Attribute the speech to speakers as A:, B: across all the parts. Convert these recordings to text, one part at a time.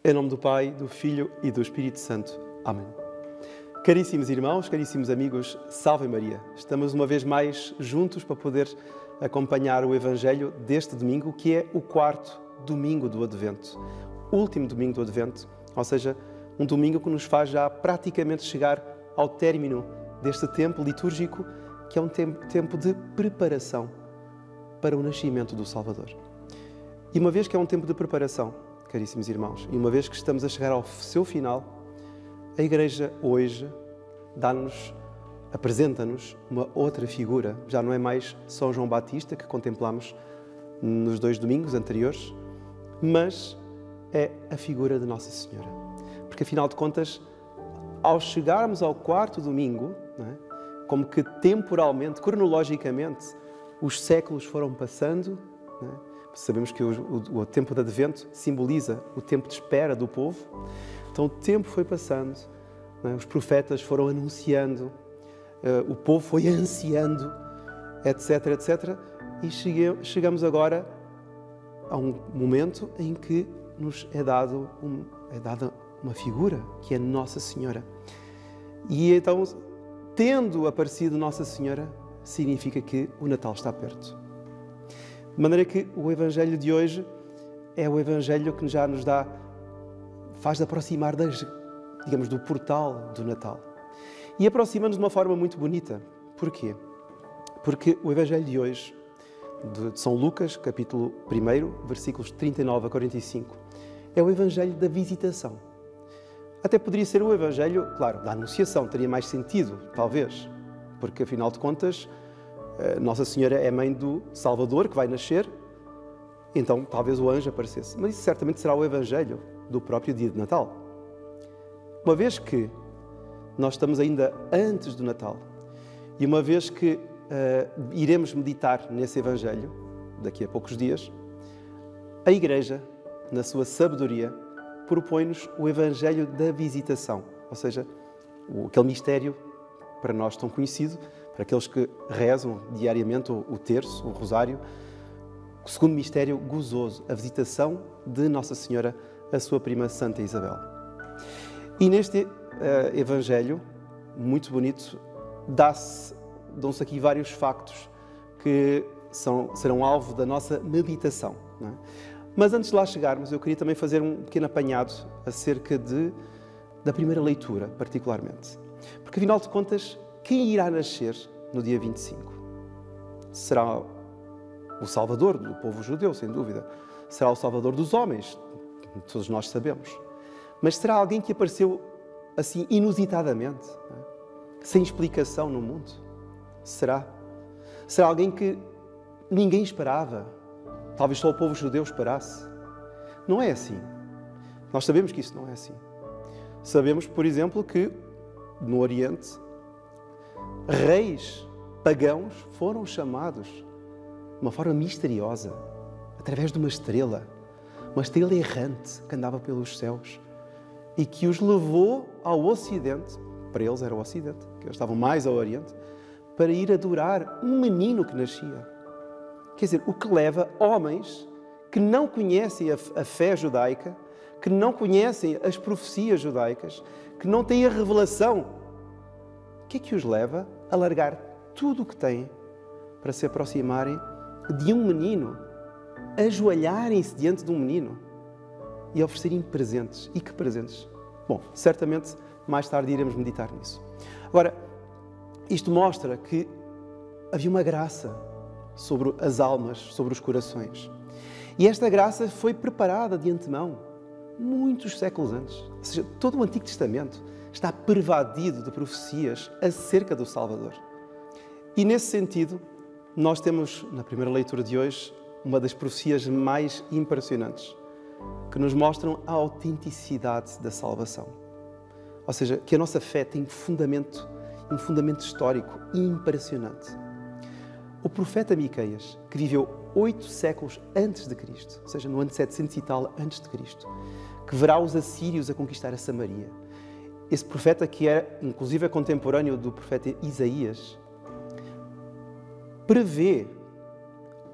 A: Em nome do Pai, do Filho e do Espírito Santo. Amém. Caríssimos irmãos, caríssimos amigos, salve Maria. Estamos uma vez mais juntos para poder acompanhar o Evangelho deste domingo, que é o quarto domingo do Advento. Último domingo do Advento, ou seja, um domingo que nos faz já praticamente chegar ao término deste tempo litúrgico, que é um tempo de preparação para o nascimento do Salvador. E uma vez que é um tempo de preparação, caríssimos irmãos, e uma vez que estamos a chegar ao seu final, a Igreja hoje apresenta-nos uma outra figura. Já não é mais São João Batista, que contemplamos nos 2 domingos anteriores, mas é a figura de Nossa Senhora. Porque, afinal de contas, ao chegarmos ao quarto domingo, não é? Como que temporalmente, cronologicamente, os séculos foram passando, não é? Sabemos que o tempo de Advento simboliza o tempo de espera do povo. Então o tempo foi passando, não é? Os profetas foram anunciando, o povo foi ansiando, etc, etc. E chegamos agora a um momento em que nos é dada uma figura, que é Nossa Senhora. E então, tendo aparecido Nossa Senhora, significa que o Natal está perto. De maneira que o Evangelho de hoje é o Evangelho que já nos faz aproximar do portal do Natal. E aproxima-nos de uma forma muito bonita. Porquê? Porque o Evangelho de hoje, de São Lucas, capítulo 1, versículos 39 a 45, é o Evangelho da visitação. Até poderia ser o Evangelho, claro, da Anunciação, teria mais sentido, talvez, porque afinal de contas, Nossa Senhora é mãe do Salvador, que vai nascer, então talvez o anjo aparecesse. Mas isso certamente será o Evangelho do próprio dia de Natal. Uma vez que nós estamos ainda antes do Natal, e uma vez que iremos meditar nesse Evangelho, daqui a poucos dias, a Igreja, na sua sabedoria, propõe-nos o Evangelho da visitação, ou seja, aquele mistério para nós tão conhecido, para aqueles que rezam diariamente o terço, o rosário, o segundo mistério gozoso, a visitação de Nossa Senhora, a sua prima Santa Isabel. E neste Evangelho, muito bonito, dão-se aqui vários factos que serão alvo da nossa meditação, não é? Mas antes de lá chegarmos, eu queria também fazer um pequeno apanhado acerca da primeira leitura, particularmente. Porque, afinal de contas, quem irá nascer no dia 25? Será o Salvador do povo judeu, sem dúvida. Será o Salvador dos homens, todos nós sabemos. Mas será alguém que apareceu assim inusitadamente, não é? Sem explicação no mundo? Será? Será alguém que ninguém esperava? Talvez só o povo judeu esperasse? Não é assim. Nós sabemos que isso não é assim. Sabemos, por exemplo, que no Oriente, reis pagãos foram chamados de uma forma misteriosa, através de uma estrela errante que andava pelos céus e que os levou ao Ocidente, para eles era o Ocidente, que eles estavam mais ao Oriente, para ir adorar um menino que nascia. Quer dizer, o que leva homens que não conhecem a fé judaica, que não conhecem as profecias judaicas, que não têm a revelação, o que é que os leva a largar tudo o que têm para se aproximarem de um menino, ajoelharem-se diante de um menino e oferecerem presentes? E que presentes? Bom, certamente mais tarde iremos meditar nisso. Agora, isto mostra que havia uma graça sobre as almas, sobre os corações. E esta graça foi preparada de antemão, muitos séculos antes. Ou seja, todo o Antigo Testamento está pervadido de profecias acerca do Salvador. E nesse sentido, nós temos, na primeira leitura de hoje, uma das profecias mais impressionantes, que nos mostram a autenticidade da salvação. Ou seja, que a nossa fé tem um fundamento histórico impressionante. O profeta Miqueias, que viveu 8 séculos antes de Cristo, ou seja, no ano 700 e tal antes de Cristo, que verá os assírios a conquistar a Samaria. Esse profeta, que era inclusive contemporâneo do profeta Isaías, prevê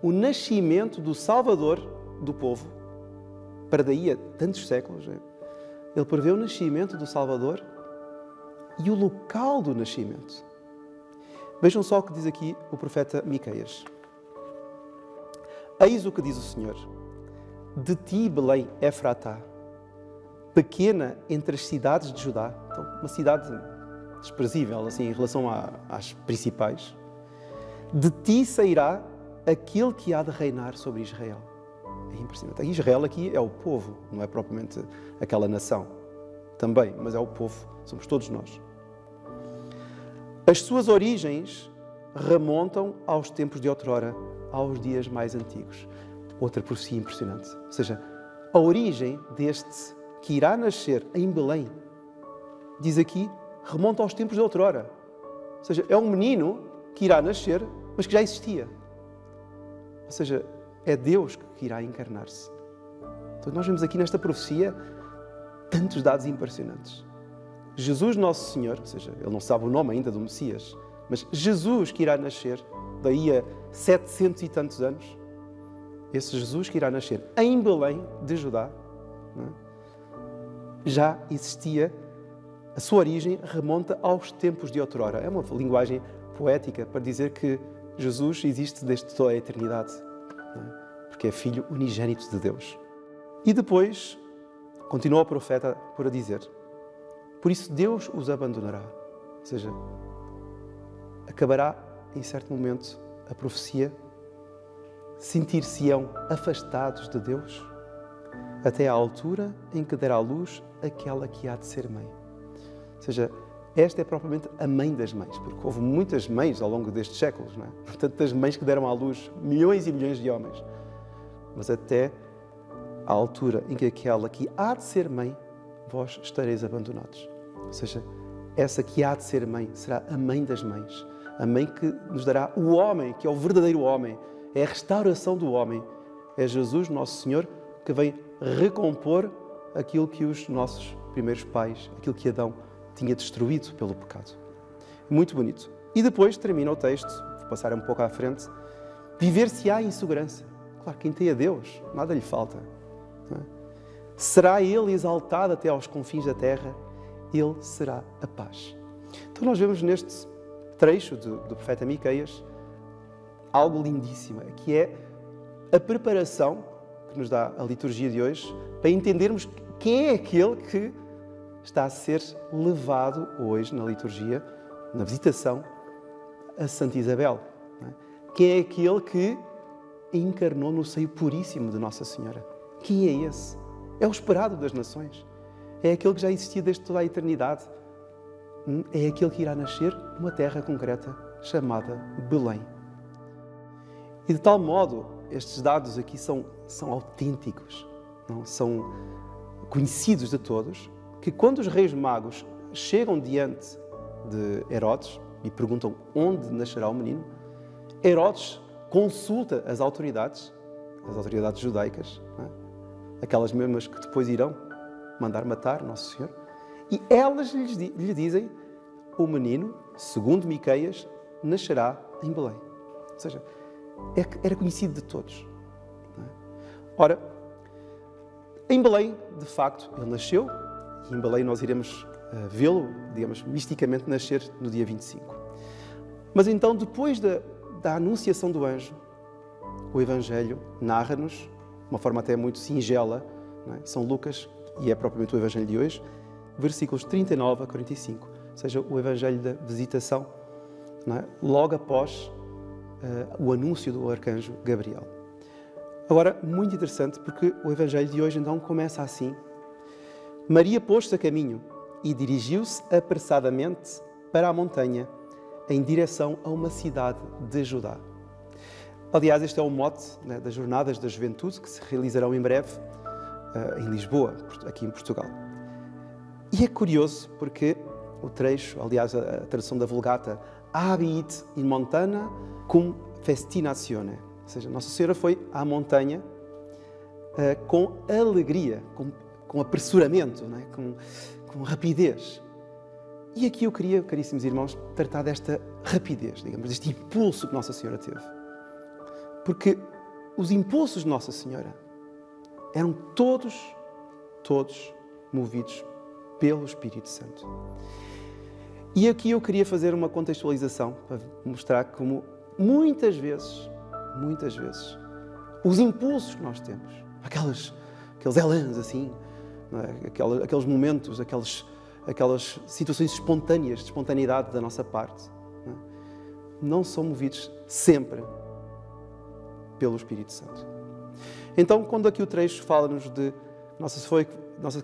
A: o nascimento do Salvador do povo para daí a tantos séculos, Ele prevê o nascimento do Salvador e o local do nascimento. Vejam só o que diz aqui o profeta Miqueias. Eis o que diz o Senhor. De ti, Belém, Efratá, pequena entre as cidades de Judá. Então, uma cidade desprezível, assim, em relação às principais. De ti sairá aquele que há de reinar sobre Israel. É impressionante. Israel aqui é o povo, não é propriamente aquela nação. Também, mas é o povo. Somos todos nós. As suas origens remontam aos tempos de outrora, aos dias mais antigos. Outra profecia impressionante. Ou seja, a origem deste que irá nascer em Belém, diz aqui, remonta aos tempos de outrora. Ou seja, é um menino que irá nascer, mas que já existia. Ou seja, é Deus que irá encarnar-se. Então nós vemos aqui nesta profecia tantos dados impressionantes. Jesus Nosso Senhor, ou seja, ele não sabe o nome ainda do Messias, mas Jesus que irá nascer daí a 700 e tantos anos, esse Jesus que irá nascer em Belém de Judá, já existia, a sua origem remonta aos tempos de outrora. É uma linguagem poética para dizer que Jesus existe desde toda a eternidade, porque é Filho unigênito de Deus. E depois, continua o profeta por a dizer, por isso Deus os abandonará. Ou seja, acabará em certo momento a profecia, sentir-se-ão afastados de Deus, até à altura em que dará à luz aquela que há de ser mãe. Ou seja, esta é propriamente a mãe das mães, porque houve muitas mães ao longo destes séculos, não é? Portanto, das mães que deram à luz milhões e milhões de homens. Mas até à altura em que aquela que há de ser mãe, vós estareis abandonados. Ou seja, essa que há de ser mãe será a mãe das mães, a mãe que nos dará o homem, que é o verdadeiro homem, é a restauração do homem. É Jesus, nosso Senhor, que vem recompor aquilo que os nossos primeiros pais, aquilo que Adão tinha destruído pelo pecado. Muito bonito. E depois termina o texto, vou passar um pouco à frente, viver-se-á em segurança. Claro, quem tem a Deus, nada lhe falta. Não é? Será Ele exaltado até aos confins da terra, Ele será a paz. Então nós vemos neste trecho do profeta Miqueias algo lindíssimo, que é a preparação que nos dá a liturgia de hoje para entendermos quem é aquele que está a ser levado hoje na liturgia, na visitação, a Santa Isabel. Não é? Quem é aquele que encarnou no seio puríssimo de Nossa Senhora? Quem é esse? É o esperado das nações. É aquele que já existia desde toda a eternidade. É aquele que irá nascer numa terra concreta chamada Belém. E de tal modo, estes dados aqui são autênticos, não? São conhecidos de todos, que quando os reis magos chegam diante de Herodes e perguntam onde nascerá o menino, Herodes consulta as autoridades judaicas, não é? Aquelas mesmas que depois irão mandar matar Nosso Senhor, e elas lhe dizem, o menino, segundo Miqueias, nascerá em Belém. Ou seja, era conhecido de todos. Não é? Ora, em Belém, de facto, ele nasceu, e em Belém nós iremos vê-lo, digamos, misticamente nascer no dia 25. Mas então, depois da anunciação do anjo, o Evangelho narra-nos, de uma forma até muito singela, não é? São Lucas, e é propriamente o Evangelho de hoje, versículos 39 a 45, ou seja, o Evangelho da visitação, não é? Logo após o anúncio do arcanjo Gabriel. Agora, muito interessante, porque o Evangelho de hoje então começa assim. Maria pôs-se a caminho e dirigiu-se apressadamente para a montanha, em direção a uma cidade de Judá. Aliás, este é o mote, né, das Jornadas da Juventude, que se realizarão em breve em Lisboa, aqui em Portugal. E é curioso porque o trecho, aliás, a tradução da Vulgata, Habit in montana cum festinatione, ou seja, Nossa Senhora foi à montanha com alegria, com apressuramento, não é? com rapidez. E aqui eu queria, caríssimos irmãos, tratar desta rapidez, digamos, deste impulso que Nossa Senhora teve. Porque os impulsos de Nossa Senhora eram todos movidos pelo Espírito Santo. E aqui eu queria fazer uma contextualização para mostrar como muitas vezes, os impulsos que nós temos, aqueles elãs assim, não é? Aqueles momentos, aquelas situações espontâneas, de espontaneidade da nossa parte, não são movidos sempre pelo Espírito Santo. Então, quando aqui o trecho fala-nos de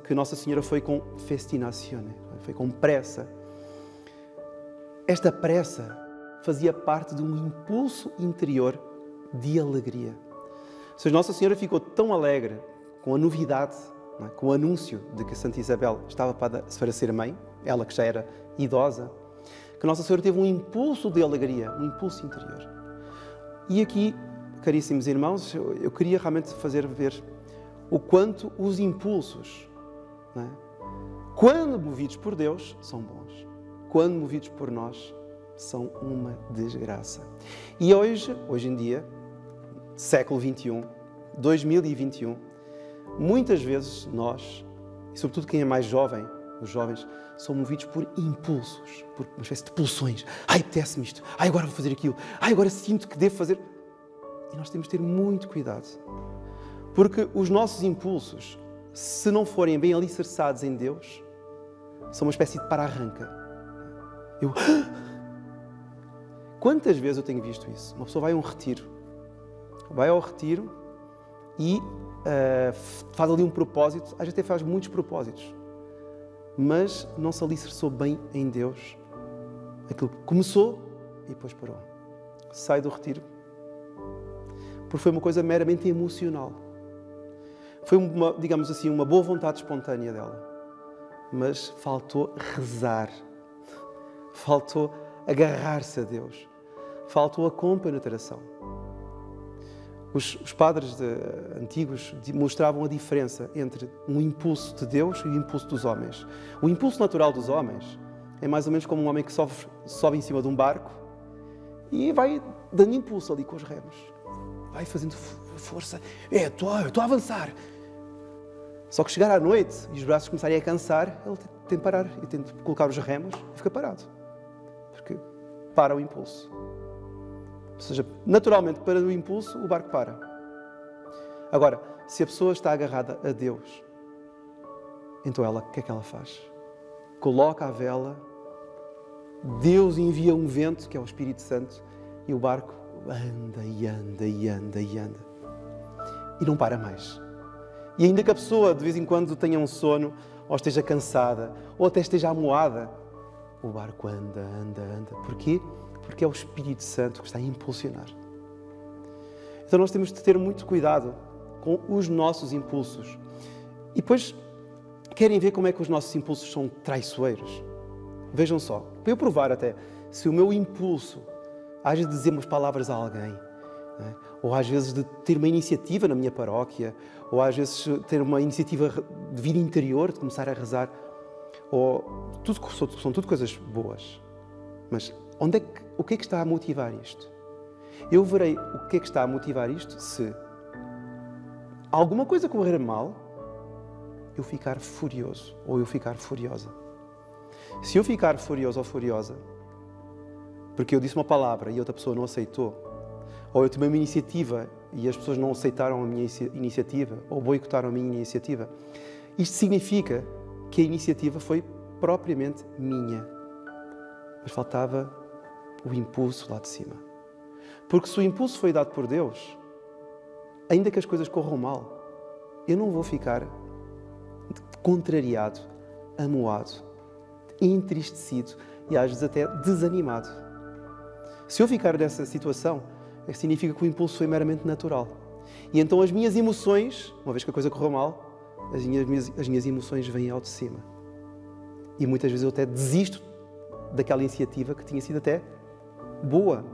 A: que Nossa Senhora foi com festinazione, foi com pressa, esta pressa fazia parte de um impulso interior de alegria. Ou seja, Nossa Senhora ficou tão alegre com a novidade, não é? Com o anúncio de que Santa Isabel estava para ser mãe, ela que já era idosa, que Nossa Senhora teve um impulso de alegria, um impulso interior. E aqui, caríssimos irmãos, eu queria realmente fazer ver o quanto os impulsos, não é? Quando movidos por Deus, são bons. Quando movidos por nós, são uma desgraça. E hoje em dia, século XXI, 2021, muitas vezes nós, e sobretudo quem é mais jovem, os jovens, são movidos por impulsos, por uma espécie de pulsões. Ai, apetece-me isto. Ai, agora vou fazer aquilo. Ai, agora sinto que devo fazer. E nós temos de ter muito cuidado. Porque os nossos impulsos, se não forem bem alicerçados em Deus, são uma espécie de para-arranca. Quantas vezes eu tenho visto isso? Uma pessoa vai ao retiro e faz ali um propósito, às vezes até faz muitos propósitos, mas não se alicerçou bem em Deus. Aquilo começou e depois parou. Sai do retiro, porque foi uma coisa meramente emocional. Foi digamos assim, uma boa vontade espontânea dela, mas faltou rezar. Faltou agarrar-se a Deus. Faltou a compenetração. Os padres antigos mostravam a diferença entre um impulso de Deus e o impulso dos homens. O impulso natural dos homens é mais ou menos como um homem que sobe em cima de um barco e vai dando impulso ali com os remos. Vai fazendo força. Estou a avançar. Só que chegar à noite e os braços começarem a cansar, ele tem de parar e tem de colocar os remos e fica parado. Porque para o impulso. Ou seja, naturalmente, para o impulso, o barco para. Agora, se a pessoa está agarrada a Deus, então ela, o que é que ela faz? Coloca a vela, Deus envia um vento, que é o Espírito Santo, e o barco anda e anda e anda e anda. E não para mais. E ainda que a pessoa, de vez em quando, tenha um sono, ou esteja cansada, ou até esteja amuada, o barco anda, anda, anda. Porquê? Porque é o Espírito Santo que está a impulsionar. Então nós temos de ter muito cuidado com os nossos impulsos. E depois, querem ver como é que os nossos impulsos são traiçoeiros? Vejam só, para eu provar até, se o meu impulso, às vezes de dizer umas palavras a alguém, né? Ou às vezes de ter uma iniciativa na minha paróquia, ou às vezes ter uma iniciativa de vida interior, de começar a rezar, são tudo coisas boas. Mas o que é que está a motivar isto? Eu verei o que é que está a motivar isto se alguma coisa correr mal, eu ficar furioso ou eu ficar furiosa. Se eu ficar furioso ou furiosa porque eu disse uma palavra e outra pessoa não aceitou, ou eu tomei uma iniciativa e as pessoas não aceitaram a minha iniciativa, ou boicotaram a minha iniciativa, isto significa que a iniciativa foi propriamente minha. Mas faltava o impulso lá de cima. Porque se o impulso foi dado por Deus, ainda que as coisas corram mal, eu não vou ficar contrariado, amuado, entristecido e às vezes até desanimado. Se eu ficar nessa situação, significa que o impulso foi meramente natural. E então as minhas emoções, uma vez que a coisa correu mal, as minhas emoções vêm ao de cima. E muitas vezes eu até desisto daquela iniciativa que tinha sido até boa,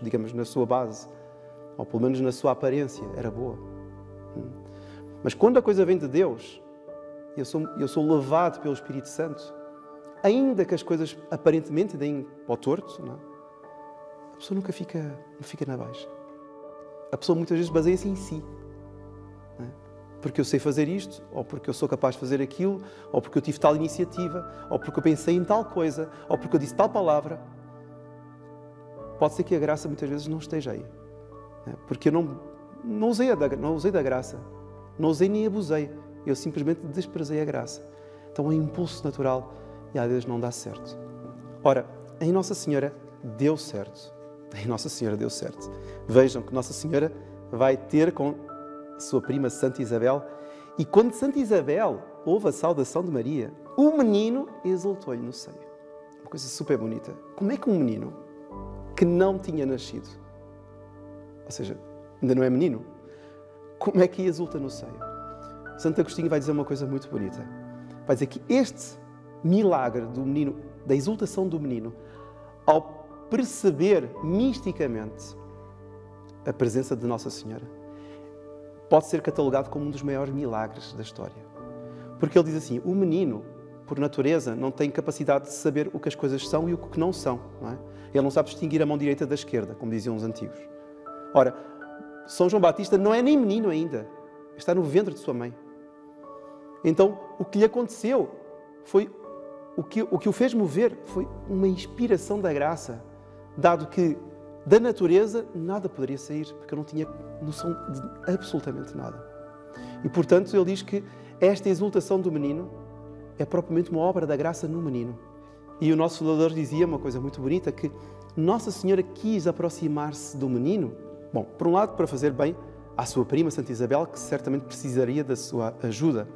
A: digamos, na sua base, ou pelo menos na sua aparência, era boa. Mas quando a coisa vem de Deus, eu sou levado pelo Espírito Santo, ainda que as coisas aparentemente deem para o torto, não é? A pessoa nunca fica na baixa. A pessoa muitas vezes baseia-se em si. Não é? porque eu sei fazer isto, ou porque eu sou capaz de fazer aquilo, ou porque eu tive tal iniciativa, ou porque eu pensei em tal coisa, ou porque eu disse tal palavra. Pode ser que a graça muitas vezes não esteja aí. Porque eu não usei da graça. Não usei nem abusei. Eu simplesmente desprezei a graça. Então é um impulso natural e às vezes não dá certo. Ora, em Nossa Senhora deu certo. Em Nossa Senhora deu certo. Vejam que Nossa Senhora vai ter com sua prima Santa Isabel, e quando Santa Isabel ouve a saudação de Maria, o menino exultou-lhe no seio. Uma coisa super bonita. Como é que um menino que não tinha nascido, ou seja, ainda não é menino, como é que exulta no seio? Santo Agostinho vai dizer uma coisa muito bonita. Vai dizer que este milagre do menino, da exultação do menino, ao perceber misticamente a presença de Nossa Senhora, pode ser catalogado como um dos maiores milagres da história. Porque ele diz assim, o menino, por natureza, não tem capacidade de saber o que as coisas são e o que não são. Não é? Ele não sabe distinguir a mão direita da esquerda, como diziam os antigos. Ora, São João Batista não é nem menino ainda, está no ventre de sua mãe. Então, o que lhe aconteceu foi, o que o fez mover foi uma inspiração da graça, dado que da natureza nada poderia sair, porque eu não tinha noção de absolutamente nada. E, portanto, ele diz que esta exultação do menino é propriamente uma obra da graça no menino. E o nosso Fundador dizia uma coisa muito bonita, que Nossa Senhora quis aproximar-se do menino, bom, por um lado, para fazer bem à sua prima, Santa Isabel, que certamente precisaria da sua ajuda,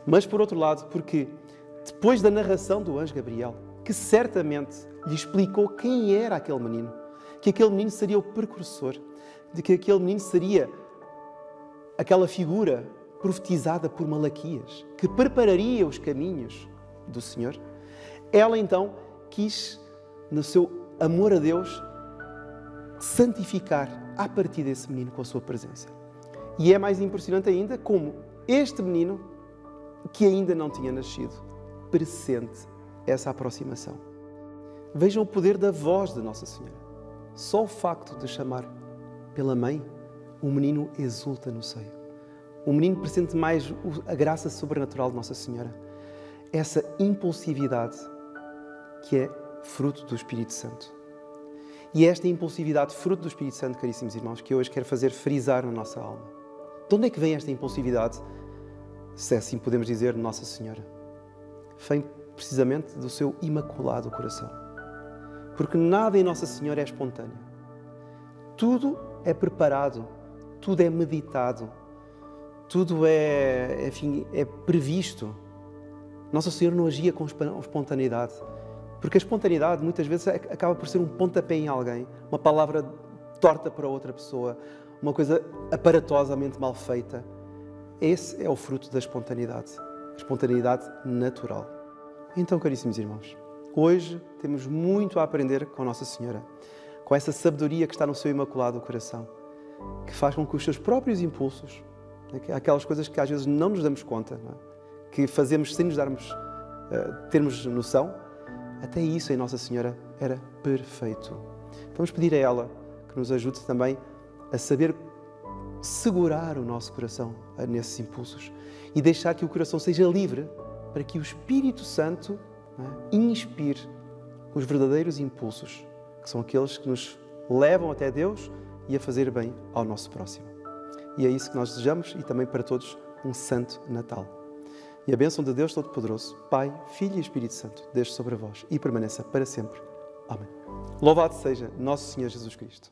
A: mas, por outro lado, porque depois da narração do anjo Gabriel, que certamente lhe explicou quem era aquele menino, que aquele menino seria o precursor, de que aquele menino seria aquela figura profetizada por Malaquias, que prepararia os caminhos do Senhor, ela então quis, no seu amor a Deus, santificar a partir desse menino com a sua presença. E é mais impressionante ainda como este menino, que ainda não tinha nascido, pressente essa aproximação. Vejam o poder da voz de Nossa Senhora. Só o facto de chamar pela mãe, o menino exulta no seio. O menino pressente mais a graça sobrenatural de Nossa Senhora. Essa impulsividade que é fruto do Espírito Santo. E é esta impulsividade, fruto do Espírito Santo, caríssimos irmãos, que eu hoje quero fazer frisar na nossa alma. De onde é que vem esta impulsividade, se assim podemos dizer, de Nossa Senhora? Vem precisamente do seu imaculado coração. Porque nada em Nossa Senhora é espontâneo. Tudo é preparado, tudo é meditado, tudo é previsto. Nossa Senhora não agia com espontaneidade, porque a espontaneidade muitas vezes acaba por ser um pontapé em alguém, uma palavra torta para outra pessoa, uma coisa aparatosamente mal feita. Esse é o fruto da espontaneidade, a espontaneidade natural. Então, caríssimos irmãos, hoje temos muito a aprender com Nossa Senhora, com essa sabedoria que está no seu imaculado coração, que faz com que os seus próprios impulsos, aquelas coisas que às vezes não nos damos conta, não é? Que fazemos sem nos termos noção, até isso em Nossa Senhora era perfeito. Vamos pedir a ela que nos ajude também a saber segurar o nosso coração nesses impulsos e deixar que o coração seja livre para que o Espírito Santo inspire os verdadeiros impulsos, que são aqueles que nos levam até Deus e a fazer bem ao nosso próximo. E é isso que nós desejamos e também para todos um Santo Natal. E a bênção de Deus Todo-Poderoso, Pai, Filho e Espírito Santo, desde sobre vós e permaneça para sempre. Amém. Louvado seja Nosso Senhor Jesus Cristo.